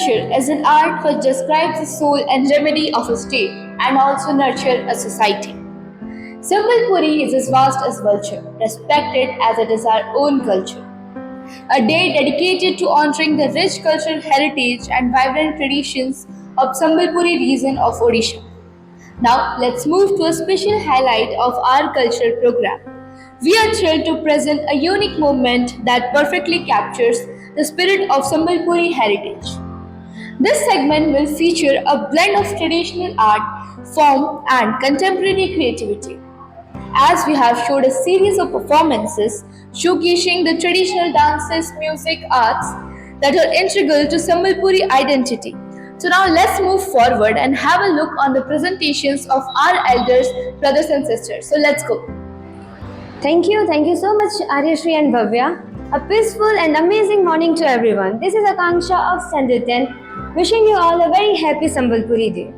Culture is an art which describes the soul and remedy of a state and also nurture a society. Sambalpuri is as vast as culture, respected as it is our own culture. A day dedicated to honoring the rich cultural heritage and vibrant traditions of Sambalpuri region of Odisha. Now, let's move to a special highlight of our cultural program. We are thrilled to present a unique movement that perfectly captures the spirit of Sambalpuri heritage. This segment will feature a blend of traditional art, form, and contemporary creativity, as we have showed a series of performances showcasing the traditional dances, music, arts that are integral to Sambalpuri identity. So now let's move forward and have a look on the presentations of our elders, brothers and sisters. So let's go. Thank you so much, Aryashri and Bhavya. A peaceful and amazing morning to everyone. This is Akanksha of Standard 10, wishing you all a very happy Sambalpuri day.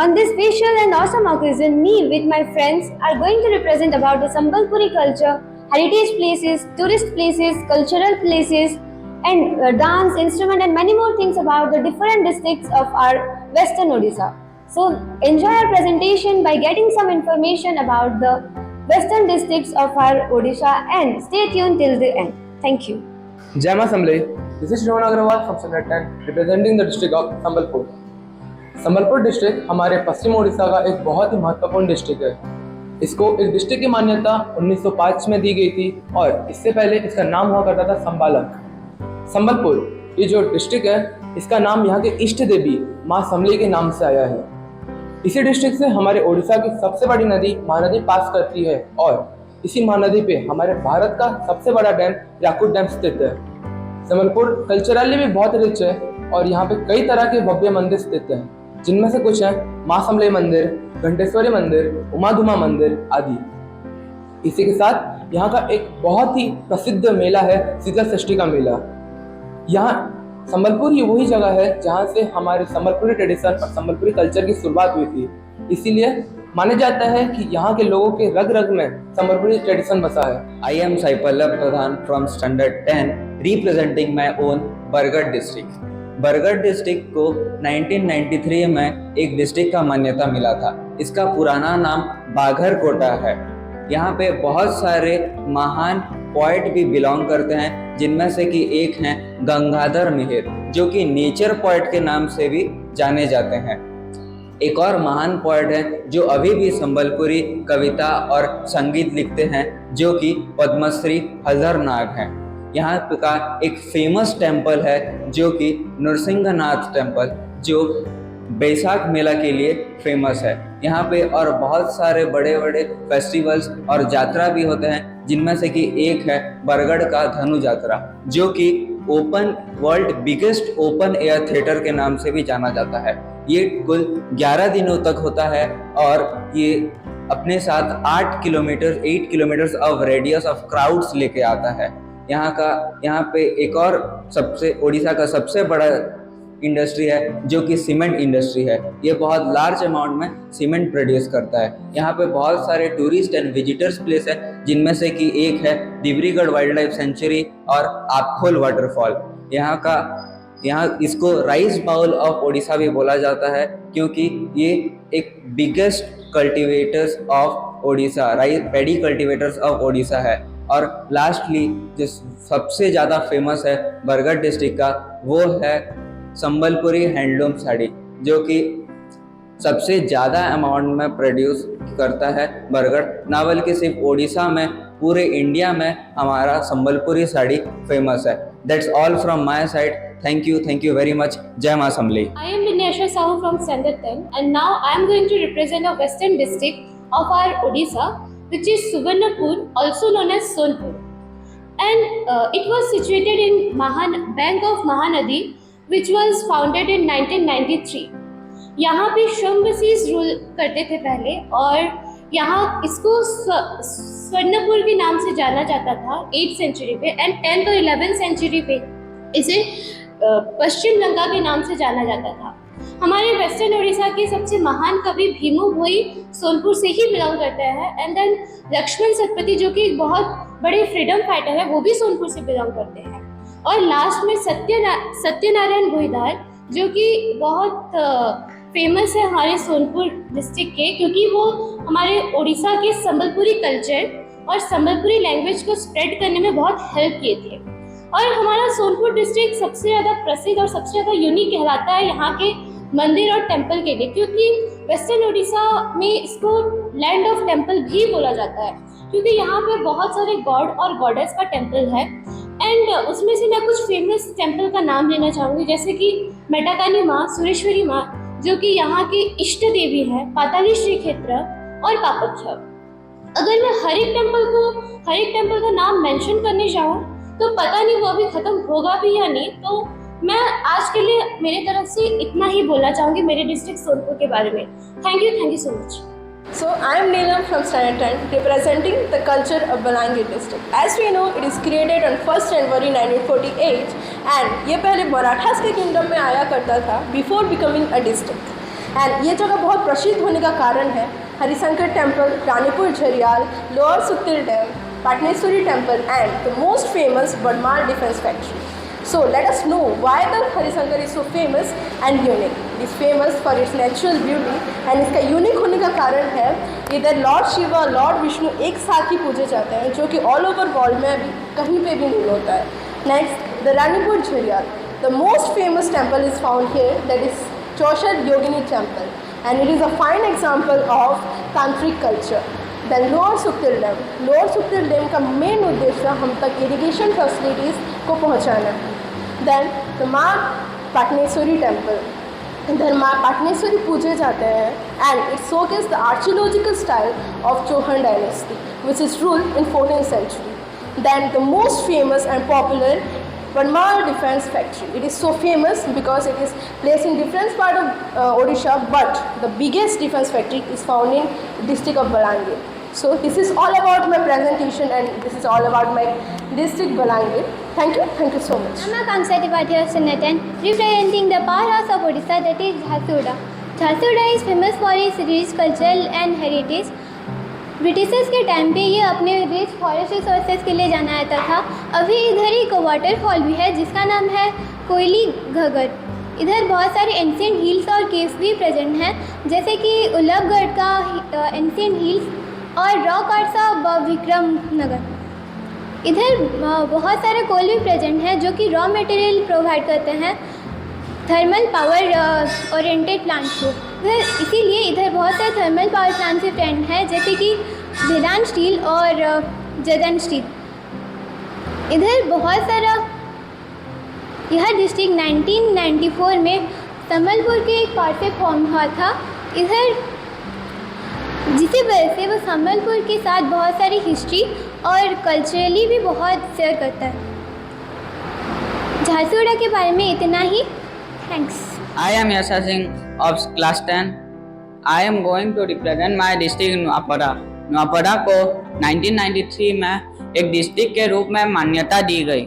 On this special and awesome occasion, me with my friends are going to represent about the Sambalpuri culture, heritage places, tourist places, cultural places, and dance, instrument, and many more things about the different districts of our Western Odisha. So enjoy our presentation by getting some information about the Western districts of our Odisha and stay tuned till the end. Thank you. Jai Ma Assembly. This is Shravan Agrawal from Standard 10 representing the district of Sambalpur. Sambalpur district हमारे पश्चिम ओडिशा का एक बहुत ही महत्वपूर्ण district है। इसको इस district की मान्यता 1905 में दी गई थी और इससे पहले इसका नाम हुआ करता था संबालक। संबलपुर ये जो डिस्ट्रिक्ट है इसका नाम यहाँ के इष्ट देवी माँ समली के नाम से आया है। इसी डिस्ट्रिक्ट से हमारे ओडिशा की सबसे बड़ी नदी महानदी पास करती है और इसी महानदी पे हमारे भारत का सबसे बड़ा डैम याकुत डैम स्थित है। संबलपुर कल्चरली भी बहुत रिच है और यहाँ पे कई तरह के भव्य मंदिर स्थित हैं, जिनमें से कुछ हैं माँ समले मंदिर, घंटेश्वरी मंदिर, उमाधुमा मंदिर आदि। इसी के साथ यहाँ का एक बहुत ही प्रसिद्ध मेला है शीतल षष्ठी का मेला। यहाँ संबलपुर ही वही जगह है जहाँ से हमारे संबलपुरी ट्रेडिशन और संबलपुरी कल्चर की शुरुआत हुई थी। इसीलिए माना जाता है कि यहाँ के लोगों के रग रग में संबलपुरी ट्रेडिशन बसा है। I am Sai Pallab Pradhan from Standard 10 representing my own Bargarh district. Bargarh district को 1993 में एक डिस्ट्रिक्ट का मान्यता मिला था। इसका पुराना नाम बाघर कोटा है। यहाँ पे बहुत सारे महान पोएट भी बिलोंग करते हैं, जिनमें से कि एक हैं गंगाधर मेहर, जो कि नेचर पोएट के नाम से भी जाने जाते हैं। एक और महान पोएट है जो अभी भी संबलपुरी कविता और संगीत लिखते हैं, जो कि पद्मश्री हजर नाग हैं। यहाँ का एक फेमस टेम्पल है जो कि नृसिंहनाथ टेम्पल, जो बैसाख मेला के लिए फेमस है। यहाँ पे और बहुत सारे बड़े बड़े फेस्टिवल्स और यात्रा भी होते हैं, जिनमें से कि एक है बरगढ़ का धनु यात्रा, जो कि open world biggest open air theatre के नाम से भी जाना जाता है। ये कुल 11 दिनों तक होता है और ये अपने साथ 8 kilometre of radius of crowds लेके आता है। यहाँ पे एक और सबसे उड़ीसा का सबसे बड़ा इंडस्ट्री है जो कि सीमेंट इंडस्ट्री है। ये बहुत लार्ज अमाउंट में सीमेंट प्रोड्यूस करता है। यहाँ पे बहुत सारे टूरिस्ट एंड विजिटर्स प्लेस है, जिनमें से कि एक है डिब्रीगढ़ वाइल्ड लाइफ सेंचुरी और आपखोल वाटरफॉल। यहाँ इसको राइस बाउल ऑफ ओडिशा भी बोला जाता है, क्योंकि ये एक biggest cultivators of Odisha, rice paddy cultivators of Odisha है। और लास्टली जो सबसे ज़्यादा फेमस है बरगढ़ डिस्ट्रिक्ट का, वो है संबलपुरी हैंडलूम साड़ी, जो कि सबसे ज़्यादा अमाउंट में प्रोड्यूस करता है बरगढ़। ना बल्कि सिर्फ ओडिशा में, पूरे इंडिया में हमारा संबलपुरी साड़ी फेमस है। That's all from my side. Thank you very much. Jai Ma Assembly. I am Vinyasha Sahu from Standard 10 and now I am going to represent a western district of our Odisha, which is Suvarnapur, also known as Sonpur. And it was situated in bank of Mahanadi, which was founded in 1993. यहाँ पे शंभसीस rule करते थे पहले और यहाँ इसको स्वर्णपुर के नाम से जाना जाता था 8th सेंचुरी पे एंड 10th और 11th सेंचुरी पे इसे पश्चिम लंका के नाम से जाना जाता था। हमारे वेस्टर्न ओडिशा के सबसे महान कवि भीमू भोई सोनपुर से ही बिलोंग करते हैं एंड देन लक्ष्मण सतपति जो कि एक बहुत बड़े फ्रीडम फाइटर है, वो भी सोनपुर से बिलोंग करते हैं। और लास्ट में सत्यनारायण भोईदार, जो कि बहुत फेमस है हमारे सोनपुर डिस्ट्रिक्ट के, क्योंकि वो हमारे उड़ीसा के संबलपुरी कल्चर और संबलपुरी लैंग्वेज को स्प्रेड करने में बहुत हेल्प किए थे। और हमारा सोनपुर डिस्ट्रिक्ट सबसे ज़्यादा प्रसिद्ध और सबसे ज़्यादा यूनिक कहलाता है यहाँ के मंदिर और टेम्पल के लिए, क्योंकि वेस्टर्न उड़ीसा में इसको लैंड ऑफ टेम्पल भी बोला जाता है, क्योंकि यहाँ पे बहुत सारे गॉड और गॉडेस का टेम्पल है। एंड उसमें से मैं कुछ फेमस टेम्पल का नाम लेना चाहूँगी, जैसे कि मेटाकानी माँ, सुरेश्वरी माँ, जो कि यहाँ की इष्ट देवी है, पाताली श्री क्षेत्र और पापख्य। अगर मैं हर एक टेम्पल का नाम मेंशन करने जाऊँ तो पता नहीं वो अभी खत्म होगा भी या नहीं, तो मैं आज के लिए मेरी तरफ से इतना ही बोलना चाहूँगी मेरे डिस्ट्रिक्ट सोनपुर के बारे में। Thank you so much. So I am Neelam from Standard 10, representing the culture of Balangir district. As we know, it is created on 1st January 1948 and ये पहले मराठास के किंगडम में आया करता था before becoming a district. And ये जगह बहुत प्रसिद्ध होने का कारण है Harishankar temple, Ranipur Jharial, lower Suktel dam, Pataneswari temple and the most famous Badmar Defence Factory. So let us know why the Harishankar is so famous and unique. It is famous for its natural beauty and इसका unique होने का कारण है इधर Lord Shiva, Lord Vishnu एक साथ ही पूजे जाते हैं, जो कि ऑल ओवर वर्ल्ड में अभी कहीं पे भी नहीं होता है। Next, the Ranipur Jharial, the most famous temple is found here, that is Chausath Yogini temple and it is a fine example of tantric culture. Then lower Suktel dam का मेन उद्देश्य हम तक इरिगेशन फैसिलिटीज़ को पहुँचाना है। देन द माँ पाटनेश्वरी टेम्पल, इधर माँ पाटनेश्वरी पूजे जाते हैं and it showcase the archaeological style of Chauhan dynasty which is ruled in 14th century. Then the most famous and popular Badmar Defence Factory. It is so famous because it is placed in different part of Odisha, but the biggest defence factory is found in district of Balangir. So this is all about my presentation and this is all about my district Balangir. Thank you so much. I'm Akanksha Tripathi of Standard 10, representing the powerhouse of Odisha, that is Jharsuguda. Jharsuguda is famous for its rich cultural and heritage. Britishers के time पे ये अपने rich forest resources के लिए जाना जाता था। अभी इधर एक वाटरफॉल भी है जिसका नाम है कोयली घगर। इधर बहुत सारे एंशिएंट हिल्स और केव्स भी प्रेजेंट हैं, जैसे कि उल्लभगढ़ का एंशिएंट हिल्स और रॉक आर्ट्स ऑफ विक्रम नगर। इधर बहुत सारे कोल भी प्रेजेंट हैं जो कि रॉ मटेरियल प्रोवाइड करते हैं थर्मल पावर ओरिएंटेड प्लांट्स को। इसीलिए इधर बहुत सारे थर्मल पावर प्लांट से फ्रेंड हैं, जैसे कि वेदांत स्टील और जदन स्टील। इधर बहुत सारा यह डिस्ट्रिक्ट 1994 में संबलपुर के एक पार्ट से फॉर्म हुआ था, इधर जिसकी वजह से वो संबलपुर के साथ बहुत सारी हिस्ट्री और कल्चरली भी बहुत शेयर करता है। झारसुगुड़ा के बारे में इतना ही। Thanks. I am Yasha Singh of class 10. I am going to represent my district Nuapada. Nuapada को 1993 में एक डिस्ट्रिक्ट के रूप में मान्यता दी गई।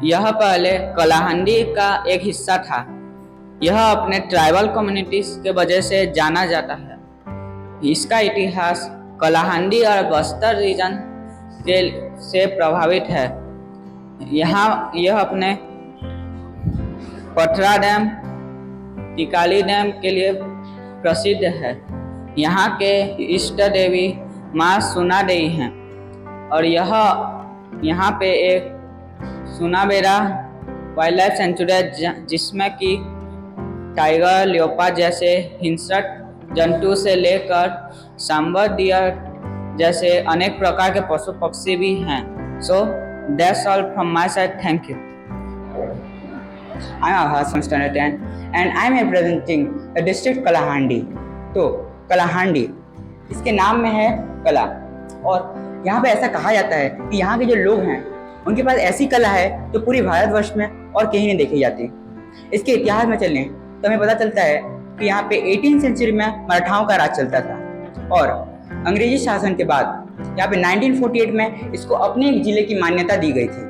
यह पहले कलाहंडी का एक हिस्सा था। यह अपने ट्राइबल कम्युनिटीज के वजह से जाना जाता है। इसका इतिहास कलाहंडी और बस्तर रीजन से प्रभावित है। यहाँ यह अपने पथरा डैम, टिकाली डैम के लिए प्रसिद्ध है। यहाँ के इष्ट देवी माँ सुना देवी हैं और यहाँ पे एक सुनाबेरा वाइल्ड लाइफ सेंचुरी है, जिसमें कि टाइगर, लियोपार्ड जैसे हिंसक जंतु से लेकर सांबर, डियर जैसे अनेक प्रकार के पशु पक्षी भी हैं। सो that's all from my side. Thank you. I am Ahas from Standard 10 and I am representing the district Kalahandi. तो कलाहांडी इसके नाम में है कला, और यहाँ पे ऐसा कहा जाता है कि यहाँ के जो लोग हैं उनके पास ऐसी कला है जो पूरी भारतवर्ष में और कहीं नहीं देखी जाती। इसके इतिहास में चलें तो हमें पता चलता है कि यहाँ पे 18th सेंचुरी में मराठाओं का राज चलता था और अंग्रेजी शासन के बाद यहाँ पे 1948 में इसको अपने एक जिले की मान्यता दी गई थी।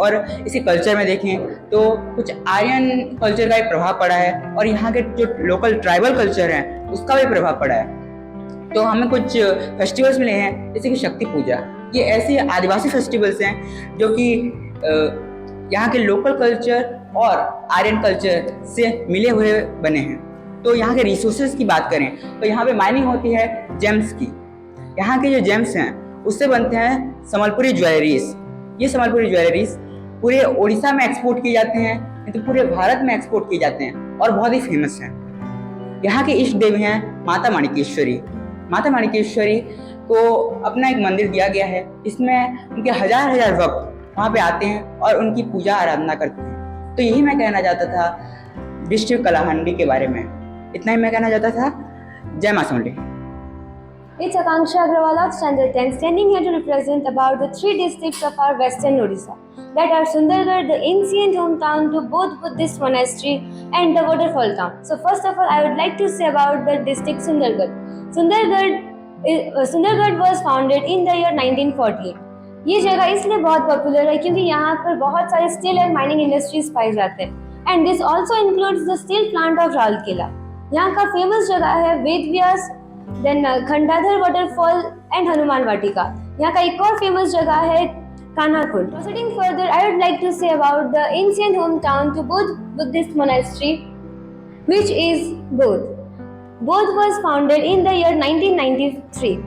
और इसी कल्चर में देखें तो कुछ आर्यन कल्चर का एक प्रभाव पड़ा है और यहाँ के जो लोकल ट्राइबल कल्चर हैं उसका भी प्रभाव पड़ा है। तो हमें कुछ फेस्टिवल्स मिले हैं, जैसे कि शक्ति पूजा। ये ऐसे आदिवासी फेस्टिवल्स हैं जो कि यहाँ के लोकल कल्चर और आर्यन कल्चर से मिले हुए बने हैं। तो यहाँ के रिसोर्सेज की बात करें तो यहाँ पे माइनिंग होती है जेम्स की। यहाँ के जो जेम्स हैं उससे बनते हैं संबलपुरी ज्वेलरीज। ये संबलपुरी ज्वेलरीज पूरे उड़ीसा में एक्सपोर्ट किए जाते हैं, नहीं तो पूरे भारत में एक्सपोर्ट किए जाते हैं और बहुत ही फेमस हैं। यहाँ के इष्ट देवी हैं माता माणिकेश्वरी। माता माणिकेश्वरी को अपना एक मंदिर दिया गया है, इसमें उनके हजार हजार भक्त वहाँ पे आते हैं और उनकी पूजा आराधना करते हैं। तो यही मैं कहना चाहता था डिस्ट्रिक्ट कलाहंडी के बारे में, इतना ही मैं कहना चाहता था। जय मां समलेई। It's Akanksha Agrawal of Standard 10 standing here to represent about the three districts of our western Odisha, that are Sundargarh, the ancient hometown to both Buddhist monastery, and the waterfall town. So first of all, I would like to say about the district Sundargarh. Sundargarh was founded in the year 1948. ये जगह इसलिए बहुत popular है क्योंकि यहाँ पर बहुत सारे स्टील एंड माइनिंग इंडस्ट्रीज पाए जाते हैं, and this also includes the steel plant of Rourkela. यहाँ का फेमस जगह है Ved Vyas, then खंडाधर waterfall and Hanuman वाटिका। यहाँ का एक और फेमस जगह है कान्हाकुंड। Proceeding further, I would like to say about the ancient hometown to both Buddhist monastery, which is Bodh. Bodh was founded in the year 1993.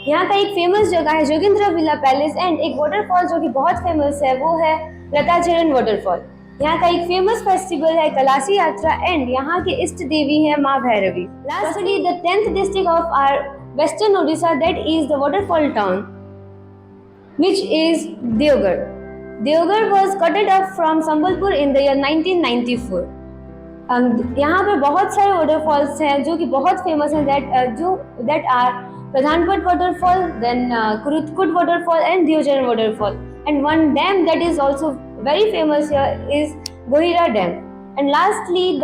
यहाँ का एक फेमस जगह है जोगिंद्र विला पैलेस, एंड एक वाटरफॉल जो कि बहुत फेमस है वो है लताचरण वाटरफॉल। यहाँ का एक फेमस फेस्टिवल है कलासी यात्रा, एंड यहाँ के इष्ट देवी है माँ Bhairavi. Lastly the 10th district of our western Odisha, that is the waterfall town, which is Deogarh. Deogarh was cut off from Sambalpur in the year 1994. यहाँ पर बहुत सारे वाटरफॉल्स हैं जो कि बहुत फेमस हैं, that are Pradhanpat waterfall, then Kurutkud waterfall and Deojaran waterfall, and one dam that is also very famous here is Gohira Dam. And lastly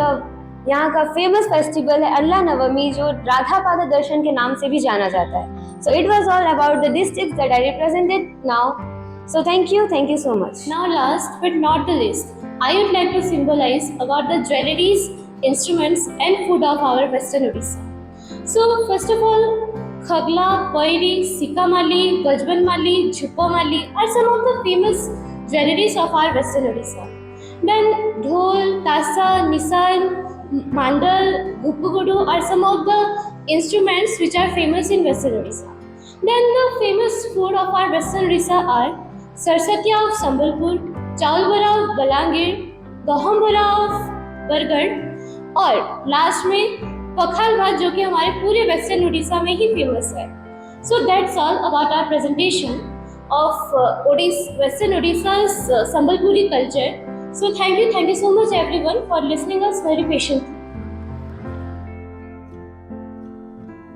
यहाँ का फेमस फेस्टिवल है अल्लाह नवमी, जो राधा पाद दर्शन के नाम से भी जाना जाता है। So it was all about the districts that I represented now. So thank you so much. Now last but not the least, I would like to symbolize about the jewelries, instruments and food of our western Odisha. So first of all, Khagla, Poiri, Sikamali, Gajbanmali, Jhupamali are some of the famous jewelries of our western Odisha. Then Dhol, Tasa, Nisan, Mandal, Gupugudu are some of the instruments which are famous in western Odisha. Then the famous food of our western Odisha are Sarsatya of Sambalpur, Chaul Bora of Balangir, Gaham Bora of Bargarh, और last में पखाल भात जो कि हमारे पूरे western Orissa में ही famous है। So that's all about our presentation of western Orissa's Sambalpuri culture. So thank you so much everyone for listening us very patiently.